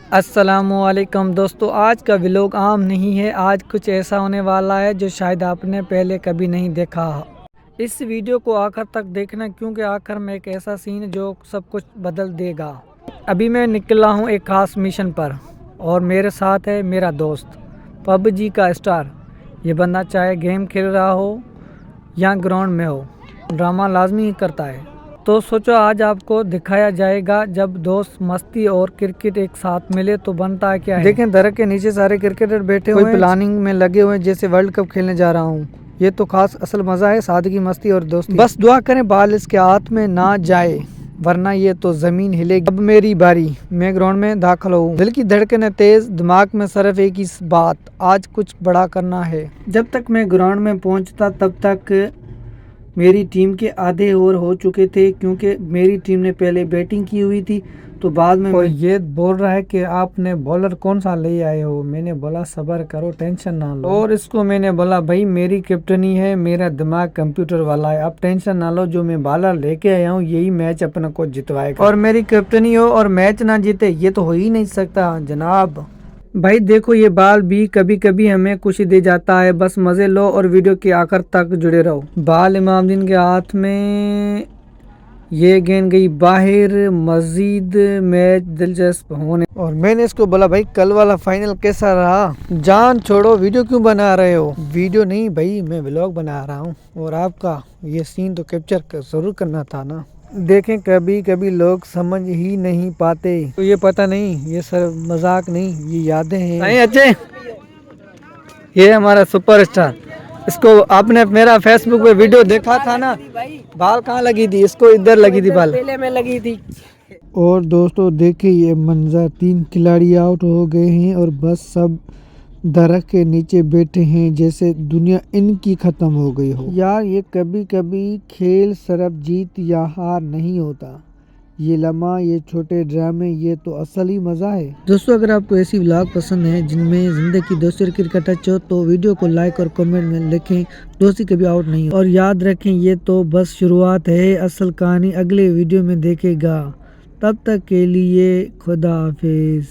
अस्सलामुअलैकुम दोस्तों, आज का व्लॉग आम नहीं है। आज कुछ ऐसा होने वाला है जो शायद आपने पहले कभी नहीं देखा। इस वीडियो को आखिर तक देखना क्योंकि आखिर में एक ऐसा सीन है जो सब कुछ बदल देगा। अभी मैं निकला हूँ एक ख़ास मिशन पर और मेरे साथ है मेरा दोस्त पबजी का स्टार। ये बंदा चाहे गेम खेल रहा हो या ग्राउंड में हो, ड्रामा लाजमी ही करता है। तो सोचो आज आपको दिखाया जाएगा जब दोस्त मस्ती और क्रिकेट एक साथ मिले तो बनता है क्या है। देखें दरख्त के नीचे सारे क्रिकेटर बैठे हुए हैं, प्लानिंग में लगे हुए हैं जैसे वर्ल्ड कप खेलने जा रहा हूँ। ये तो खास असल मजा है, सादगी मस्ती और दोस्ती। बस दुआ करें बाल इसके हाथ में ना जाए वरना ये तो जमीन हिलेगी। अब मेरी बारी, मैं ग्राउंड में दाखिल हूँ। दिल की धड़कनें तेज, दिमाग में सिर्फ एक ही बात, आज कुछ बड़ा करना है। जब तक मैं ग्राउंड में पहुँचता तब तक मेरी टीम के आधे ओवर हो चुके थे क्योंकि मेरी टीम ने पहले बैटिंग की हुई थी। तो बाद में ये बोल रहा है कि आपने बॉलर कौन सा ले आए हो। मैंने बोला सब्र करो, टेंशन ना लो। और इसको मैंने बोला भाई मेरी कैप्टनी है, मेरा दिमाग कंप्यूटर वाला है, अब टेंशन ना लो, जो मैं बॉलर लेके आया हूँ यही मैच अपने को जितवाएगा। और मेरी कैप्टनी हो और मैच ना जीते ये तो हो ही नहीं सकता जनाब। भाई देखो ये बाल भी कभी कभी हमें खुशी दे जाता है, बस मजे लो और वीडियो के आखिर तक जुड़े रहो। बाल इमामुद्दीन के हाथ में, ये गेंद गई बाहर। मजीद मैच दिलचस्प होने। और मैंने इसको बोला भाई कल वाला फाइनल कैसा रहा। जान छोड़ो, वीडियो क्यों बना रहे हो। वीडियो नहीं भाई, मैं व्लॉग बना रहा हूँ और आपका ये सीन तो कैप्चर जरूर करना था ना। देखें कभी कभी लोग समझ ही नहीं पाते, तो ये पता नहीं ये सर मजाक नहीं, ये यादें हैं। अच्छे ये हमारा सुपरस्टार, इसको आपने मेरा फेसबुक पे वीडियो देखा था ना। बाल कहाँ लगी थी, इसको इधर लगी थी बाल, पहले में लगी थी। और दोस्तों देखिए ये मंजर, 3 खिलाड़ी आउट हो गए हैं और बस सब दरख्त के नीचे बैठे हैं जैसे दुनिया इनकी खत्म हो गई हो। यार ये कभी कभी खेल सिर्फ जीत या हार नहीं होता, ये लम्हा, ये छोटे ड्रामे, ये तो असल ही मजा है। दोस्तों अगर आपको ऐसी व्लॉग पसंद है जिनमें जिंदगी दोस्ती और क्रिकेट टच हो तो वीडियो को लाइक और कमेंट में लिखें। दोस्ती कभी आउट नहीं हो। और याद रखें ये तो बस शुरुआत है, असल कहानी अगले वीडियो में देखेगा। तब तक के लिए खुदा हाफिज।